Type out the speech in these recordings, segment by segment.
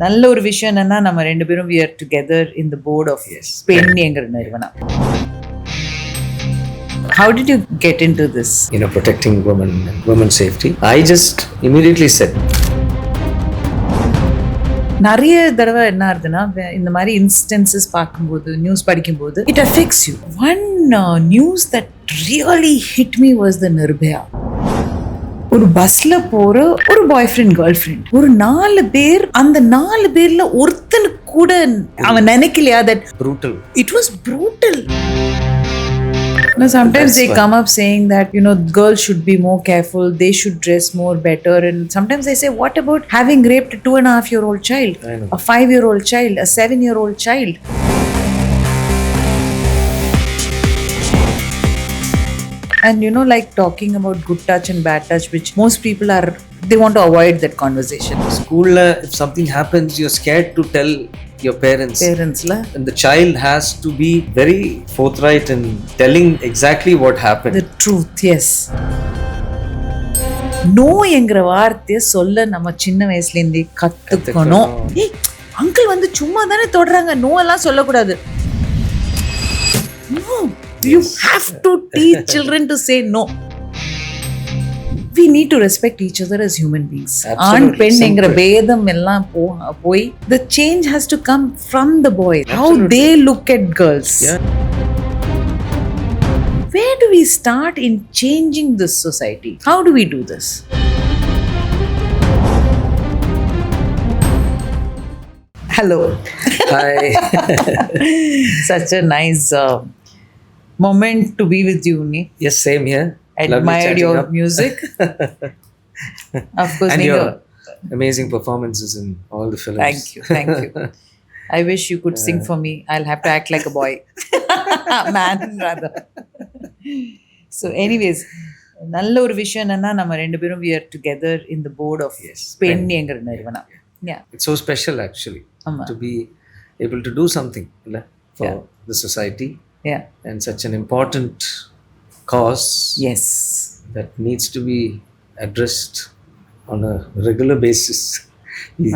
நல்ல ஒரு விஷயம் என்னன்னா நம்ம ரெண்டு பேரும் we are together in the board of Penn என்கிற நிறுவனம். How did you get into this? Protecting women's safety. I just immediately said. நிறைய தடவை என்ன ஆகுதுன்னா இந்த மாதிரி இன்ஸ்டன்சஸ் பார்க்கும்போது நியூஸ் படிக்கும்போது it affects you. One news that really hit me was the Nirbhaya. ஒரு பஸ்ல போற ஒரு பாய் ஃப்ரெண்ட் கேர்ள் ஃப்ரெண்ட் ஒரு 4 பேர், அந்த 4 பேர்ல ஒருத்தனுக்கு கூட அவன் நினைக்கலையா that brutal. It was brutal. Now, sometimes they come up saying that girls should be more careful, they should dress more better, and sometimes they say, what about having raped a 2.5-year-old child, a 5-year-old child, a 7-year-old child? And like talking about good touch and bad touch, which most people they want to avoid that conversation. School if something happens, you're scared to tell your parents la, and the child has to be very forthright in telling exactly what happened, the truth. Yes, no என்கிற வார்த்தையை சொல்ல நம்ம சின்ன வயசுல இருந்தே கத்துக்கணும். Uncle வந்து சும்மா தானே தொடுறாங்க, நோ எல்லாம் சொல்லக்கூடாது. No, you have to teach children to say no. We need to respect each other as human beings. ஆண் பெண் என்கிற பேதம் எல்லாம் போய் the change has to come from the boy. How they look at girls. Where do we start in changing this society? How do we do this? Hello. Hi. Such a nice moment to be with you, Unni. Yes, same here. Admired your music. Of course. And your amazing performances in all the films. Thank you. I wish you could sing for me. I'll have to act like a boy. Man rather. So anyways, நல்ல ஒரு விஷயம் என்னன்னா நம்ம ரெண்டு பேரும் we are together in the board of Penn என்கிற நிறுவனம். Yeah. It's so special actually to be able to do something for the society. Yeah. And such an important cause. Yes. That needs to be addressed on a regular basis.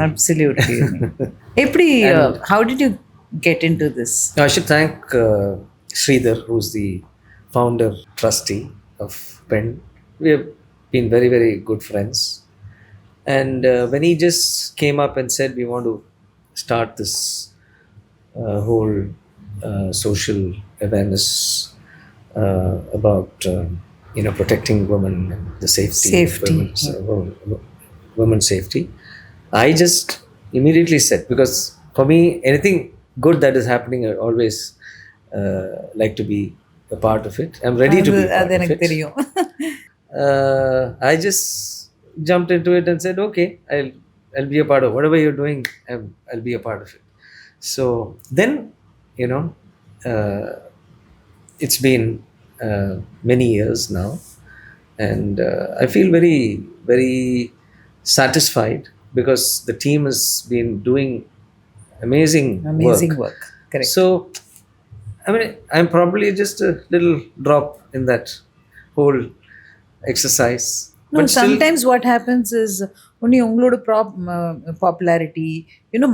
Absolutely. How did you get into this? I should thank Sridhar, who's the founder trustee of Penn. We have been very, very good friends. And when he just came up and said, we want to start this whole social awareness about protecting women and the safety. Women's safety, I just immediately said, because for me anything good that is happening I always like to be a part of it. I'm ready to be part of it. I just jumped into it and said, okay, I'll be a part of whatever you're doing. I'll be a part of it. So then it's been many years now, and I feel very, very satisfied because the team has been doing amazing work. Correct. So I mean, I'm probably just a little drop in that whole exercise. No, but sometimes what happens is only ungaloda popularity,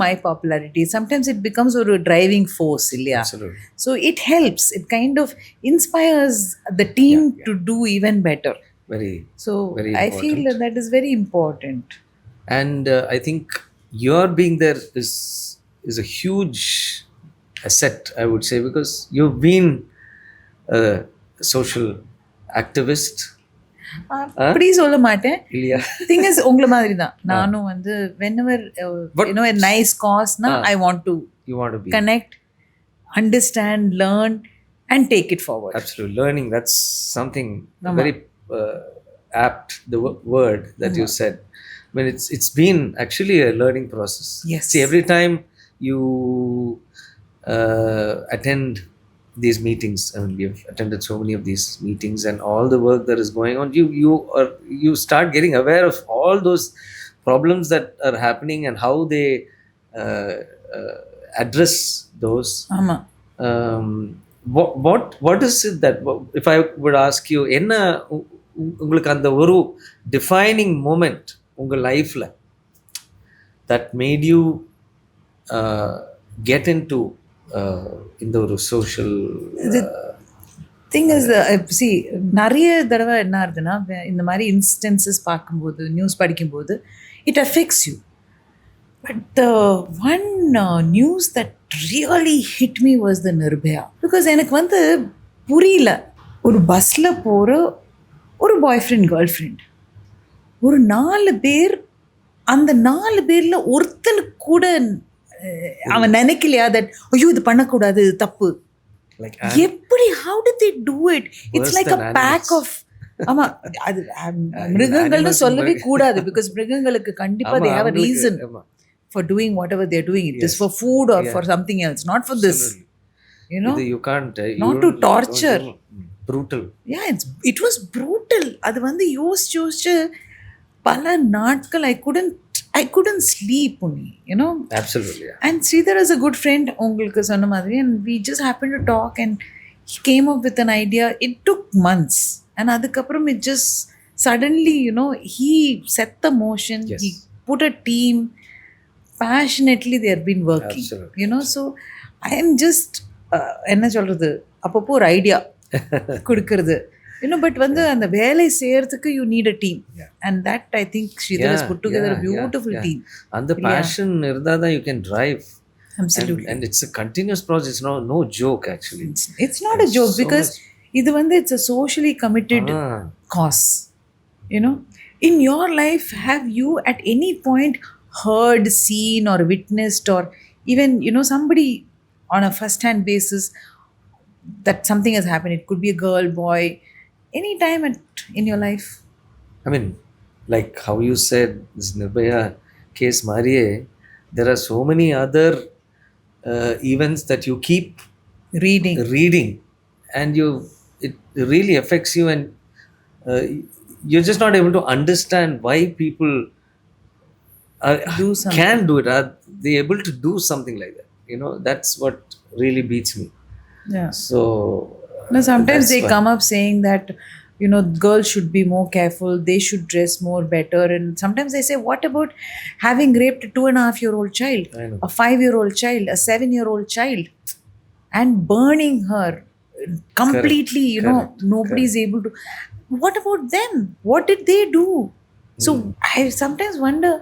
my popularity, sometimes it becomes a driving force. Absolutely. So it helps, it kind of inspires the team to do even better. Very important. I feel that is very important. And I think your being there is a huge asset, I would say, because you've been a social activist. அப்படி சொல்ல மாட்டேன். Thing is உங்கள மாதிரி தான் நானும் வந்து whenever a nice cause na I want to be connect, understand, learn and take it forward. Absolutely. Learning, that's something very apt, the word that you said. I mean, it's been actually a learning process. Yes. See, every time you attend these meetings, I mean, we've attended so many of these meetings and all the work that is going on, you start getting aware of all those problems that are happening and how they address those. What is it that, if I would ask you, enna உங்களுக்கு அந்த ஒரு defining moment உங்க லைஃப்ல that made you get into இந்த ஒரு social thing is C நிறைய தடவை என்ன ஆகுதுன்னா இந்த மாதிரி இன்ஸ்டன்சஸ் பார்க்கும்போது நியூஸ் படிக்கும்போது it affects you but the one news that really hit me was the Nirbhaya because எனக்கு வந்து புரியல ஒரு பஸ்ஸில் போகிற ஒரு பாய் ஃப்ரெண்ட் கேர்ள் ஃப்ரெண்ட் ஒரு 4 பேர் அந்த 4 பேரில் ஒருத்தனுக்கு கூட அவன் நினைக்கலையா தட் ஐயோ இது பண்ணக்கூடாது இது தப்பு எப்படி how did they do it? It's like a pack of ஆமா அது மிருகங்கள்னு சொல்லவே கூடாது பிகாஸ் மிருகங்களுக்கு கண்டிப்பா they have a reason for doing whatever they're doing. It is for food or for something else, not for this. You know, you can't not to torture. Brutal. Yeah, it was brutal. அது வந்து யோசிச்சு பல நாட்கள் I couldn't sleep only, you know. Absolutely. Yeah. And Sridhar is a good friend, உங்களுக்கு சொன்ன மாதிரி, and we just happened to talk and he came up with an idea. It took months. And அதுக்கப்புறம் it just suddenly, you know, he set the motion. Yes. He put a team. Passionately they have been working. Absolutely. You know, so I am just என்ன சொல்றது அப்பப்போ ஒரு idea கொடுக்கறது you know, but வந்து அந்த வேலை செய்யறதுக்கு you need a team. And that I think Sridhar has put together a beautiful team. And the passion irada you can drive. Absolutely. And it's a continuous process. It's no joke actually. It's not a joke because இது வந்து it's a socially committed cause. You know, in your life have you at any point heard, seen or witnessed or even, you know, somebody on a first hand basis that something has happened? It could be a girl, boy, any time in your life. I mean, like how you said this Nirbhaya case Mariye, there are so many other events that you keep reading and it really affects you, and you're just not able to understand why people can do it. Are they able to do something like that? You know, that's what really beats me. Yeah. So no, sometimes they come up saying that, you know, girls should be more careful, they should dress more better, and sometimes they say, what about having raped a 2.5-year-old child, a 5-year-old child, a 7-year-old child, and burning her completely? Correct. You know, nobody's able to. What about them? What did they do? So I sometimes wonder,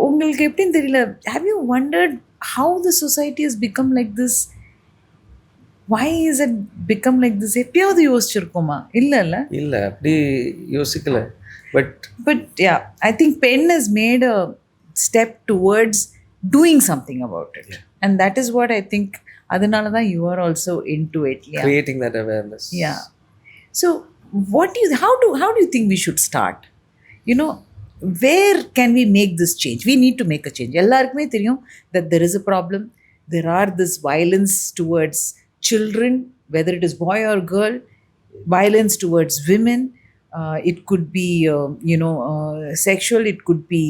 உங்களுக்கு எப்படின்னு தெரியல, have you wondered how the society has become like this? Why is it become like this? எப்பயாவது யோசிச்சிருக்கோமா? இல்ல அப்படி யோசிக்கல. But yeah, I think Penn has made a step towards doing something about it. Yeah. And that is what I think, அதனால தான் you are also into it. Yeah. Creating that awareness. Yeah. So how do you think we should start? You know, where can we make this change? We need to make a change. எல்லாருக்குமே தெரியும் that there is a problem. There are this violence towards children, whether it is boy or girl, violence towards women. It could be, sexual. It could be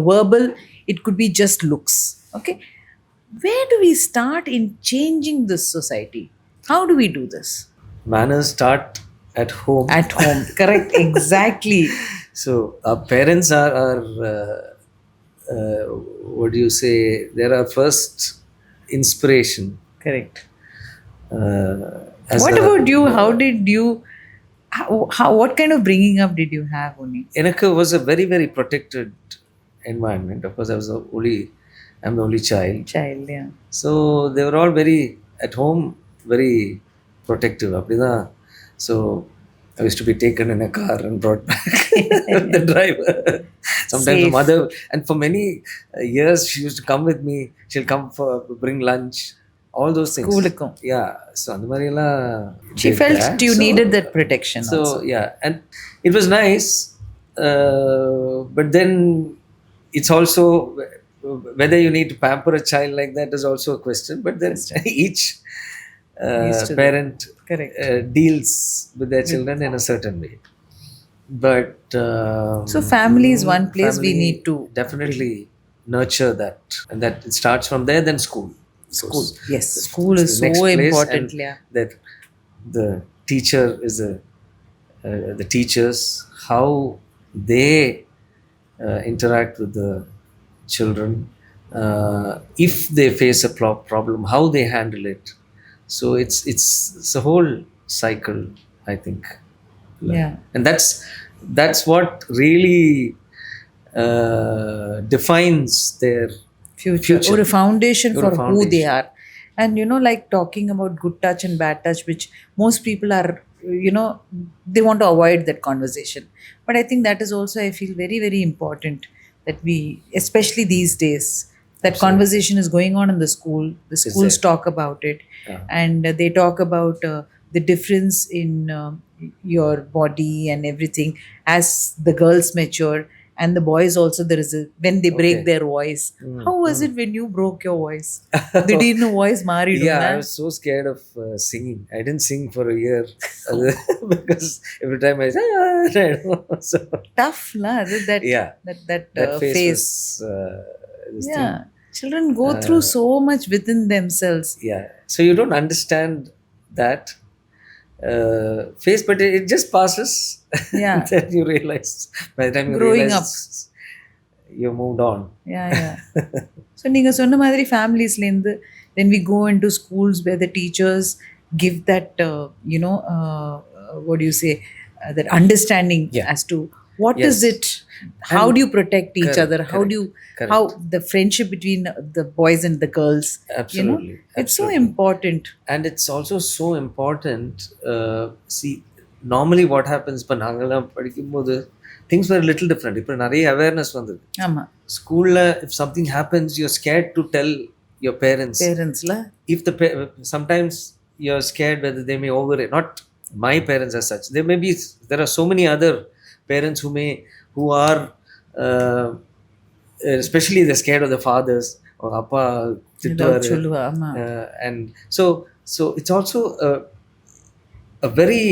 verbal. It could be just looks. Okay. Where do we start in changing this society? How do we do this? Manners start at home. At home. Correct. Exactly. So our parents are what do you say? They're our first inspiration. Correct. What about you? How did you? What kind of bringing up did you have, Unni? Enakku was a very, very protected environment. Of course, I'm the only child. Yeah. So they were all very at home, very protective. Appadina. So I used to be taken in a car and brought back with the driver. Sometimes the mother, and for many years she used to come with me. She'll come for bring lunch. All those things. School. Yeah. So அந்த மாதிரி எல்லாம் she felt that. You needed that protection. So also. Yeah, and it was nice, but then it's also whether you need to pamper a child like that is also a question. But then each parent deals with their children in a certain way. But so family is one place we need to definitely nurture that, and that it starts from there. Then school. Yes, school is so important. Yeah, that the teacher is the teachers, how they interact with the children, if they face a problem, how they handle it. So it's a whole cycle, I think. Yeah. And that's what really defines their Future or a foundation Or for a who they foundation. are. And like talking about good touch and bad touch, which most people are, they want to avoid that conversation, but I think that is also, I feel, very very important, that we, especially these days, that conversation is going on in the schools there. talk about it. Yeah. And they talk about the difference in your body and everything as the girls mature, and the boys also. There is a, when they break Okay. their voice. How was it when you broke your voice? திடீர்னு voice Yeah, மாறிடும்ல. I was so scared of singing. I didn't sing for a year because every time I say, I don't know. So, Tough la, that yeah, that that phase phase. was this Yeah, thing. children go through so much within themselves. Yeah, so you don't understand that phase, but it just passes. Yeah. Then you realize, by the time you Growing realize, you moved on. Yeah, yeah. So நீங்க சொன்ன மாதிரி ஃபேமிலிஸ்லேருந்து then we go into schools where the teachers give that what do you say, that understanding Yeah. as to what Yes. is it, how And do you protect each correct, other, how do you correct. how the friendship between the boys and the girls. Absolutely, It's so absolutely. important. And it's also so important. See, normally what happens, இப்போ நாங்கெல்லாம் படிக்கும்போது things were a little different. இப்போ நிறைய awareness வந்தது. ஆமா, ஸ்கூலில் if something happens, you're scared to tell your parents. பேரண்ட்ஸ்ல. If sometimes you're scared whether they may overreact. Not my parents as such. There are so many other parents who are especially they're scared of the fathers, or appa திட்டுவாரு. சொல்லுவா. ஆமா. And so it's also a very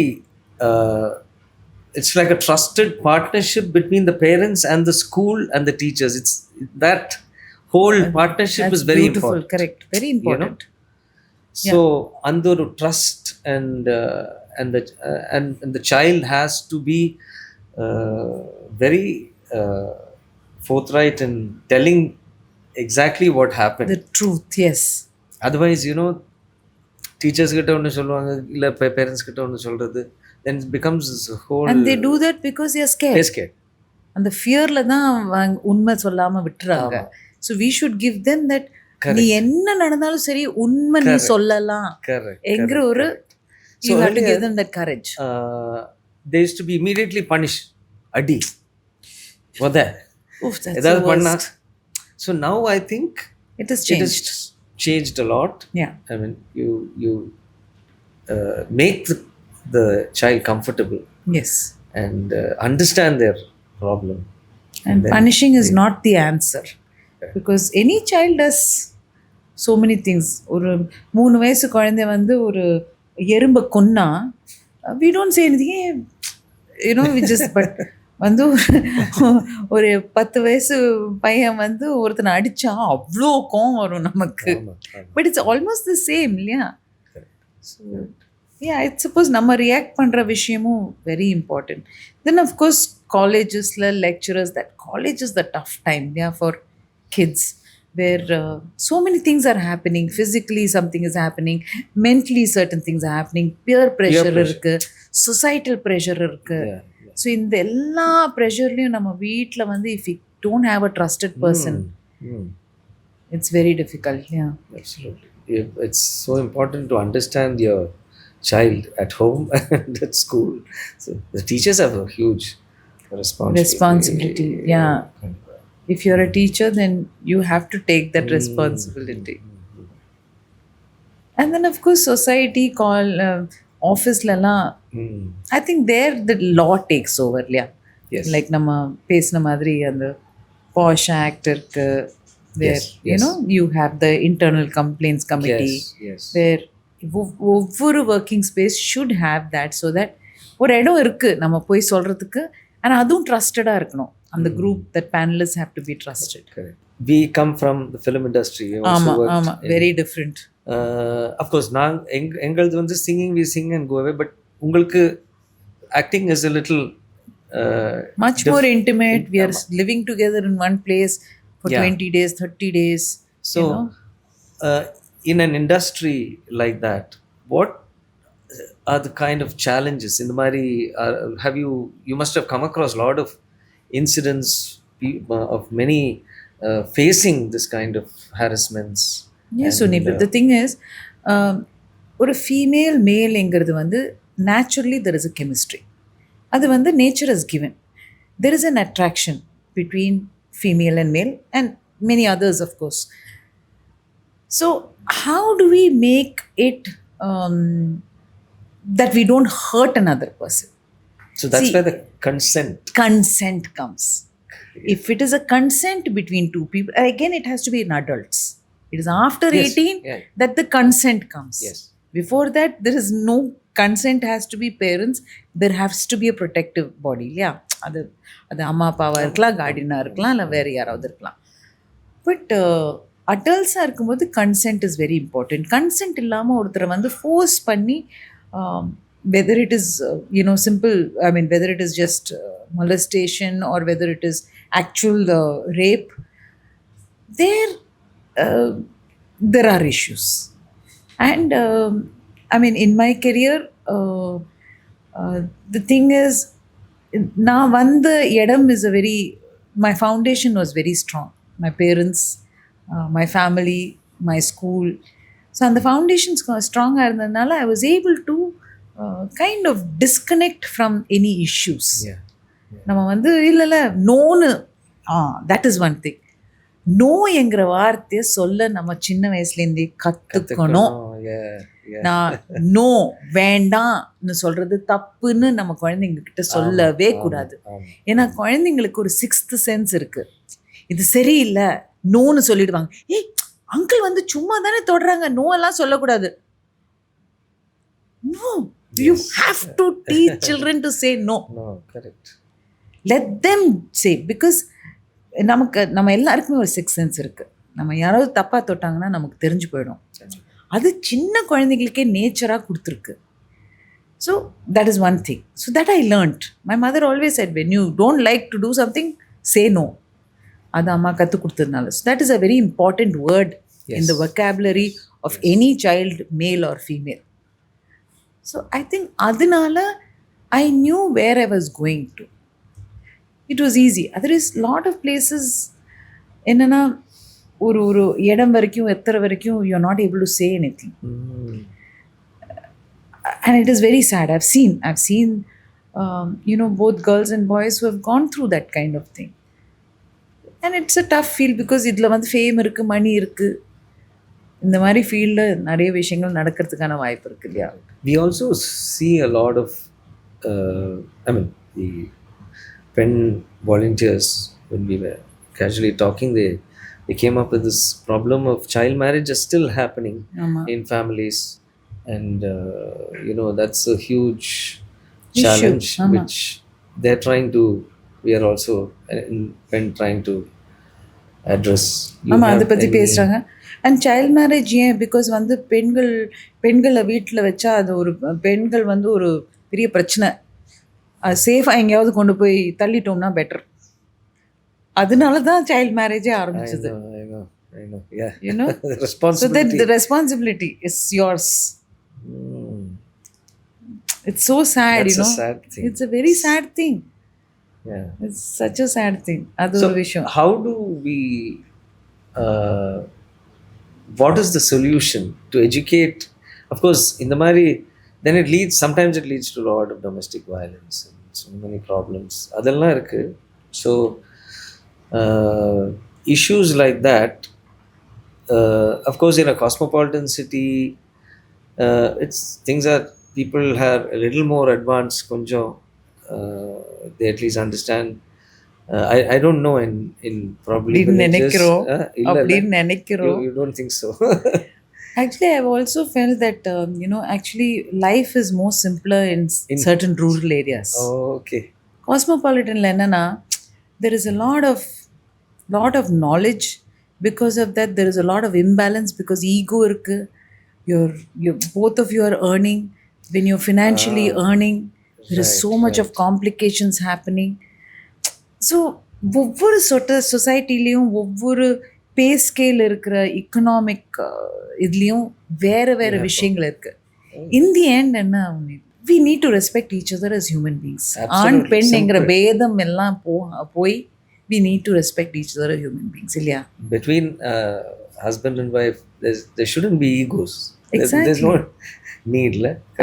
it's like a trusted partnership between the parents and the school and the teachers. It's that whole partnership That's is very beautiful. important. Correct, very important. So under trust and and the child has to be very forthright in telling exactly what happened. The truth, yes. Otherwise, teachers கிட்ட ஒன்று சொல்லுவாங்க, இல்லை parents கிட்ட ஒன்று சொல்றது, then it becomes this whole. And they do that because they are scared. They're scared. அந்த ஃபியர்ல தான் உண்மை சொல்லாம விட்டுறாங்க. So we should give them that, நீ என்ன நடந்தாலும் சரி உண்மை நீ சொல்லலாம் என்கிற ஒரு, you have to give them that courage. They used to be immediately punished. அடி வத That's ஏதாவது the பண்ணா. worst. So now I think It has changed. Changed a lot. Yeah. I mean, you make the child comfortable. Yes. And understand their problem. And punishing is not the answer. Because any child does so many things. ஒரு 3 வயசு குழந்தை வந்து ஒரு எறும்பை கொன்னா, we don't say anything, we just, but வந்து ஒரு 10 வயசு பையன் வந்து ஒருத்தனை அடிச்சா அவ்வளோ கோவம் வரும் நமக்கு. But it's almost the same இல்லையா? ஸோ ஐ சப்போஸ் நம்ம ரியாக்ட் பண்ணுற விஷயமும் வெரி இம்பார்ட்டன்ட். தென் அஃப்கோர்ஸ் காலேஜஸில் lecturers, that college is the tough time இல்லையா for kids, where so many things are happening. Physically something is happening, mentally certain things are happening, peer pressure இருக்கு, societal pressure இருக்கு. So இந்த எல்லா ப்ரெஷர்லையும் நம்ம வீட்டில் வந்து if we don't have a trusted person, it's very difficult. Yeah, absolutely. It's so important to understand your child at home and at school. So the teachers have a huge responsibility. Yeah. If you're a teacher, then you have to take that responsibility. And then of course society, office lala, I think there the law takes over. Yeah. Yes. Like நம்ம பேசின மாதிரி அந்த posh act இருக்கு, where you have the internal complaints committee. Yes. Where ஒவ்வொரு working space should have that, so that ஒரு இடம் இருக்கு நம்ம போய் சொல்றதுக்கு, and அதுவும் ட்ரஸ்டடாக இருக்கணும். அந்த group, that panelists have to be trusted. Correct. We come from the film industry. ஆமா, very different. Of course, எங்களது வந்து singing, we sing and go away, but உங்களுக்கு acting is a little much more intimate. We are living together in one place for Yeah. 20 days, 30 days. So in an industry like that, what are the kind of challenges in the mari? Have you must have come across a lot of incidents of many facing this kind of harassments. Yes, Unni, And but the thing is, ஒரு female மேல்ங்கிறது வந்து naturally there is a chemistry. அது வந்து nature has given. There is an attraction between female and male and many others, of course. So how do we make it that we don't hurt another person? so that's See, where the consent comes. If it is a consent between two people, again it has to be in adults. It is after Yes, 18 yeah. that the consent comes. Yes. Before that there is no consent. Has to be parents. There has to be a protective body. Yeah, அது அம்மா அப்பாவாக இருக்கலாம், கார்டியனாக இருக்கலாம், இல்லை வேறு யாராவது இருக்கலாம். But அடல்ட்ஸாக இருக்கும்போது consent is very important. Consent இல்லாமல் ஒருத்தரை வந்து ஃபோர்ஸ் பண்ணி whether it is simple, I mean whether it is just molestation or whether it is actual rape, there are issues. And I mean in my career the thing is, நான் வந்த இடம் is a very, my foundation was very strong. My parents, my family, my school. So அந்த foundations ஸ்ட்ராங்காக இருந்ததுனால I was able to kind of disconnect from any issues. Yeah. நம்ம வந்து இல்லை நோன்னு that is one thing. No என்கிற வார்த்தையை சொல்ல நம்ம சின்ன வயசுலேருந்தே கற்றுக்கணும். நான் நோ வேண்டாம்னு சொல்றது தப்புன்னு நம்ம குழந்தைங்கக்கிட்ட சொல்லவே கூடாது. ஏன்னா குழந்தைங்களுக்கு ஒரு 6th சென்ஸ் இருக்கு. இது சரியில்லை நோன்னு சொல்லிடுவாங்க. ஏய் அங்கிள் வந்து சும்மா தானே தொடுறாங்க, நோ எல்லாம் சொல்லக்கூடாது. No, you have to teach children to say no. No, correct. Let them say, because நம்ம எல்லாருக்குமே ஒரு 6th சென்ஸ் இருக்குது. நம்ம யாராவது தப்பாக தொட்டாங்கன்னா நமக்கு தெரிஞ்சு போயிடும். அது சின்ன குழந்தைங்களுக்கே நேச்சராக கொடுத்துருக்கு. So that is one thing. So that I learned. My mother always said, when you don't like to do something, say no. அது அம்மா கற்றுக் கொடுத்ததுனால. So that is a very important word in the vocabulary of any child, male or female. So I think அதனால ஐ knew where I was going to. It was easy. There is lot of places என்னன்னா ஒரு இடம் வரைக்கும் எத்தனை வரைக்கும் you are not able to say anything. And it is very sad. I've seen both girls and boys who have gone through that kind of thing. And it's a tough field because இதில் வந்து fame இருக்குது, மணி இருக்குது. இந்த மாதிரி ஃபீல்டில் நிறைய விஷயங்கள் நடக்கிறதுக்கான வாய்ப்பு இருக்குது இல்லையா? We also see a lot of the Penn volunteers, when we were casually talking, they came up with this problem of child marriage is still happening in families, and that's a huge challenge which they're trying to, we are also in Penn trying to address. ஆமாம், அதை பற்றி பேசுகிறாங்க. And child marriage ஏன்? Because வந்து பெண்களை வீட்டில் வச்சா அது ஒரு பெண்கள் வந்து ஒரு பெரிய பிரச்சனை. அது சேஃபாக எங்கேயாவது கொண்டு போய் தள்ளிட்டோம்னா பெட்டர். அதனால தான் சைல்ட் மேரேஜே ஆரம்பிச்சது. So that the responsibility is yours. It's so sad. That's a sad thing. It's a very sad thing. Yeah, it's such a sad thing. Adu so vishayam. How do we what is the solution to educate? Of course in the mari, then sometimes it leads to a lot of domestic violence and so many problems adella irukku. So issues like that, of course in a cosmopolitan city, it's things are, people are a little more advanced konjo, they at least understand. I don't know in probably villages. You don't think so? Actually, I've also felt that actually life is more simpler in certain rural areas. Oh, okay. Cosmopolitan la enna, there is a lot of knowledge. Because of that, there is a lot of imbalance because ego irukku. You're both of you are earning. When you're financially earning, there is so much of complications happening. So ஒவ்வொரு சொசைட்டிலையும் ஒவ்வொரு pay scale இருக்கிற economic இதுலேயும் வேற வேற விஷயங்கள் இருக்கு. In the end என்ன, we need to respect each other as human beings. ஆண் பெண்ங்கிற பேதம் எல்லாம் போய் we need to respect each other human beings இல்லையா? Between husband and wife, there shouldn't be egos. Exactly. There's no need.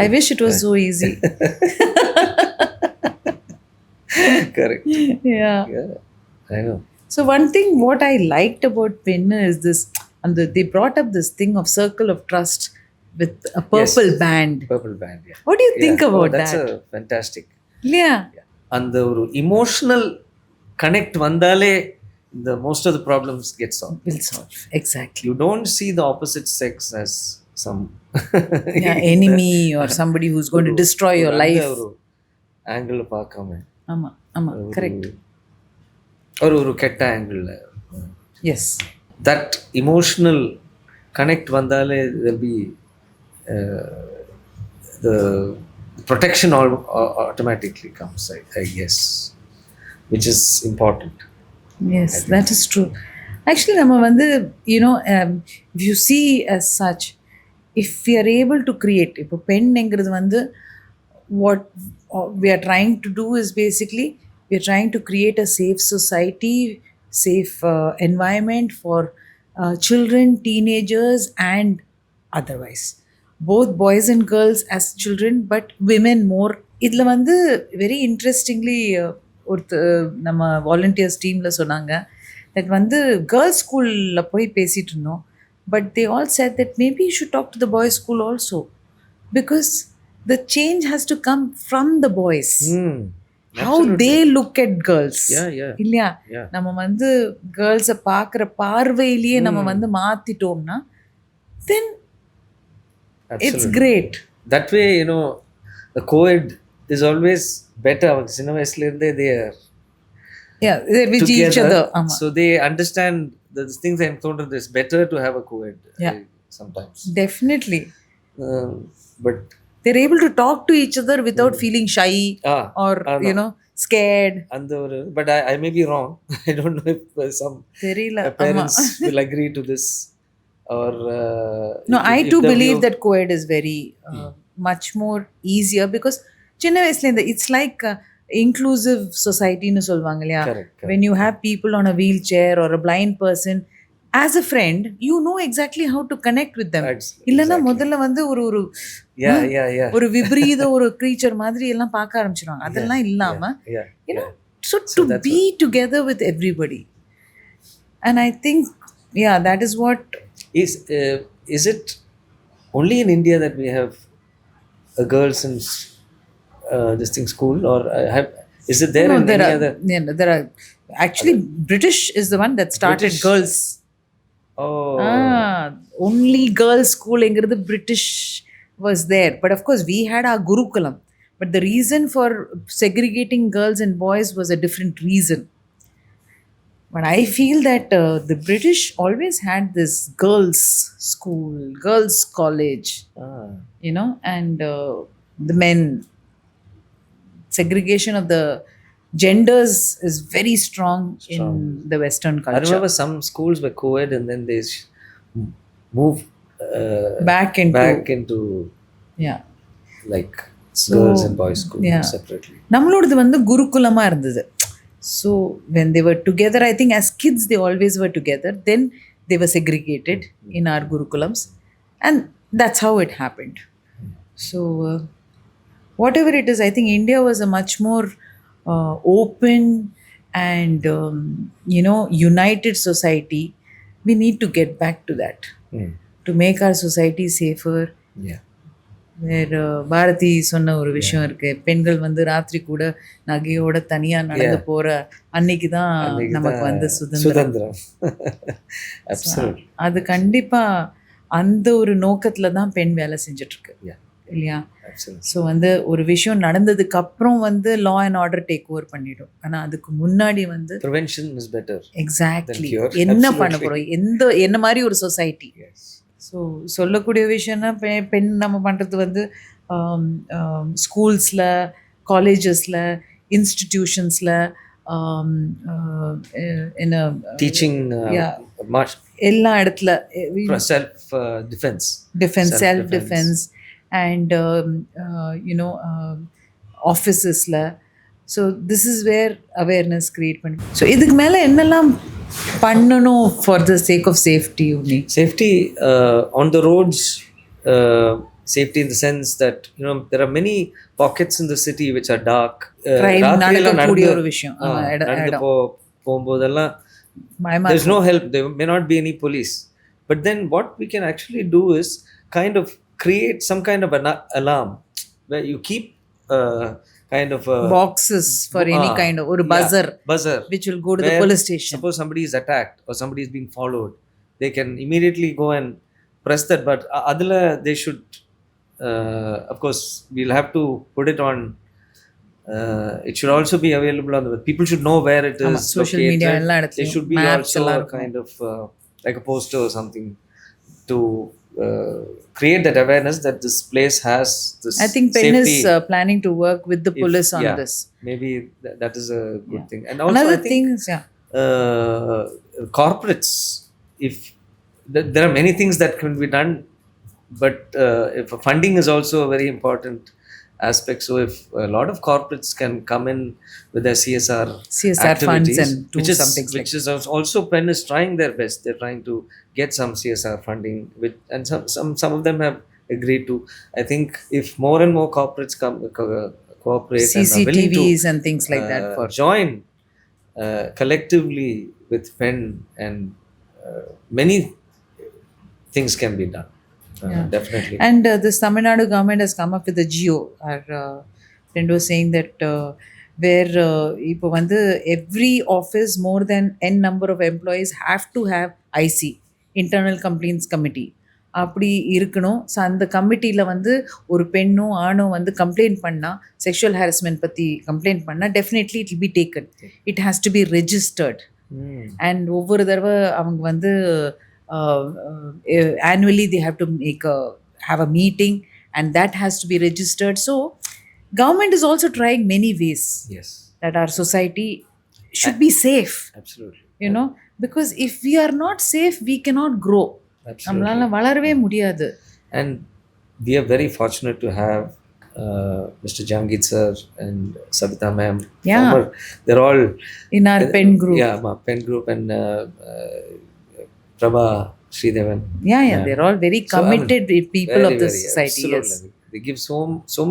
I wish it was so easy. Correct. Yeah. I know. So one thing what I liked about Penn is this, and they brought up this thing of circle of trust with a purple band. Purple band, yeah. What do you think about that's that? That's a fantastic. Yeah. And the emotional connect vandale, the most of the problems get solved. Will solve. Exactly. You don't see the opposite sex as some enemy or somebody who's going to destroy your life. Angle paakama. Ama, correct. ஒரு கெட்ட angle. Yes, that emotional connect வந்தாலே there'll be the protection automatically comes, I guess, which is important. Yes, that is true. Actually நம்ம வந்து if you see as such, if we are able to create, இப்போ பெண்ங்கிறது வந்து what we are trying to do is basically we are trying to create a safe society, safe environment for children, teenagers and otherwise, both boys and girls as children, but women more. இதில் வந்து very interestingly நம்ம volunteers டீமில் சொன்னாங்க that வந்து girls ஸ்கூலில் போய் பேசிகிட்டு இருந்தோம், but they all said that maybe you should talk to the boys school also, because the change has to come from the boys. How they look at girls. இல்லையா? நம்ம வந்து கேர்ள்ஸை பார்க்குற பார்வையிலேயே நம்ம வந்து மாற்றிட்டோம்னா then it's great. That way, the co-ed is always better. அவங்க சின்ன வயசுலேருந்தே they're with each other. So they understand the things I'm told that it's better to have a co-ed sometimes. Definitely. But they're able to talk to each other without feeling shy or scared. But I may be wrong. I don't know if some parents will agree to this or no, I too believe that co-ed is very much more easier because chinna vayasla it's like inclusive society nu solvanga illaya. When you have people on a wheelchair or a blind person, as a friend you know exactly how to connect with them. இல்லனா முதல்ல வந்து ஒரு விபரீத ஒரு creature மாதிரி எல்லாம் பார்க்க ஆரம்பிச்சிடுவாங்க. அதெல்லாம் இல்லாம so to be together with everybody, and I think that is what is it only in India that we have a girls in this thing school, or is it there in any other? There are actually British is the one that started girls. Only girls school engirudhu British was there, but of course we had our Gurukulam, but the reason for segregating girls and boys was a different reason. But I feel that the British always had this girls school, girls college, and the men segregation of the genders is very strong in the Western culture. I remember some schools were co-ed and then they moved back into like girls and boys school separately. நம்மளோடது வந்து குருகுலமா இருந்தது. So when they were together, I think as kids they always were together, then they were segregated in our gurukulams, and that's how it happened. So whatever it is, I think India was a much more open and united society. We need to get back to that to make our society safer. வேறு பாரதி சொன்ன ஒரு விஷயம் இருக்கு, பெண்கள் வந்து ராத்திரி கூட நகையோட தனியா நடந்து போற அன்னைக்கு தான் நமக்கு வந்து சுதந்திரம். அது கண்டிப்பா அந்த ஒரு நோக்கத்துல தான் பெண் வேலை செஞ்சுட்டு இருக்கு இல்லையா? ஸோ வந்து ஒரு விஷயம் நடந்ததுக்கு அப்புறம் வந்து law and order take over பண்ணிடும், ஆனா அதுக்கு முன்னாடி வந்து prevention is better. எக்ஸாக்ட்லி என்ன பண்ண போறோம், என்ன மாதிரி ஒரு சொசைட்டி. ஸோ சொல்லக்கூடிய விஷயம்னா பெண் நம்ம பண்ணுறது வந்து ஸ்கூல்ஸில், காலேஜஸில், இன்ஸ்டிடியூஷன்ஸில், in a Teaching yeah, much எல்லா இடத்துல self defense. defense, self Self-defense. defense, and officesல. So this is where awareness create பண்ணி. ஸோ இதுக்கு மேலே என்னெல்லாம் பண்ணணும் for the sake of safety? Safety on the roads, safety in the sense that there are many pockets in the city which are dark. Crime நடக்கக்கூடிய ஒரு விஷயம். நடந்து போகும்போதெல்லாம் there's no help, there may not be any police, but then what we can actually do is kind of create some kind of an alarm where you keep kind of boxes for any kind of or buzzer which will go to the police station. Suppose somebody is attacked or somebody is being followed, they can immediately go and press that. But adula they should of course we'll have to put it on. It should also be available on the people should know where it is social located. Media ella edathilum there should be also a kind of like a poster or something to create that awareness that this place has this. I think Penn safety. is planning to work with the police on this. Maybe that is a good thing. And also another I think, thing is corporates, if there are many things that can be done, but if funding is also a very important aspect. So if a lot of corporates can come in with their CSR funds and do something which is also Penn is trying their best. They're trying to get some CSR funding, and some of them have agreed to. I think if more and more corporates cooperate CCTVs and are willing to and things like that for join collectively with Penn, and many things can be done. Definitely. And this Tamil Nadu government has come up with a geo. Our friend was saying that where இப்போ வந்து every office more than n number of employees have to have IC, internal complaints committee. அப்படி இருக்கணும். So அந்த கமிட்டியில் வந்து ஒரு பெண்ணோ ஆணோ வந்து கம்ப்ளைண்ட் பண்ணால், செக்ஷுவல் ஹாரஸ்மெண்ட் பற்றி கம்ப்ளைண்ட் பண்ணால், definitely it will be taken. It has to be registered. And ஒவ்வொரு தடவை அவங்க வந்து annually they have to have a meeting, and that has to be registered. So government is also trying many ways that our society should be safe. Absolutely. Because if we are not safe, we cannot grow. நம்மளால வளரவே முடியாது. And we are very fortunate to have Mr. Jangid sir and Savita ma'am. They're all in our Penn group. My Penn group, and Prabha Sridevan. They're all very committed people of the society. Yes. They give so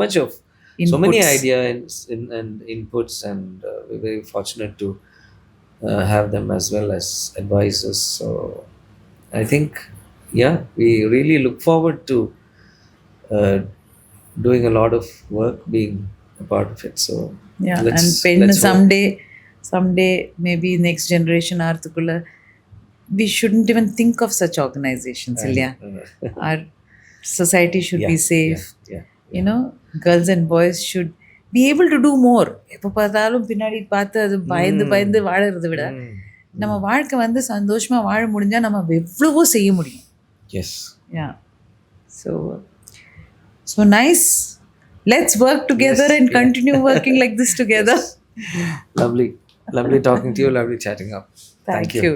much of inputs. So many ideas and inputs, and we're very fortunate to have them as well as advisors. So I think we really look forward to doing a lot of work, being a part of it. So and Penn someday maybe next generation arthukula we shouldn't even think of such organizations. Our society should be safe. Girls and boys should be able to do more. எப்போ பார்த்தாலும் பின்னாடி பார்த்து அது பயந்து வாழறதை விட நம்ம வாழ்க்கை வந்து சந்தோஷமாக வாழ முடிஞ்சால் நம்ம எவ்வளவோ செய்ய முடியும். So nice. Let's work together and continue working like this together. Lovely talking to you. Lovely chatting up. Thank you.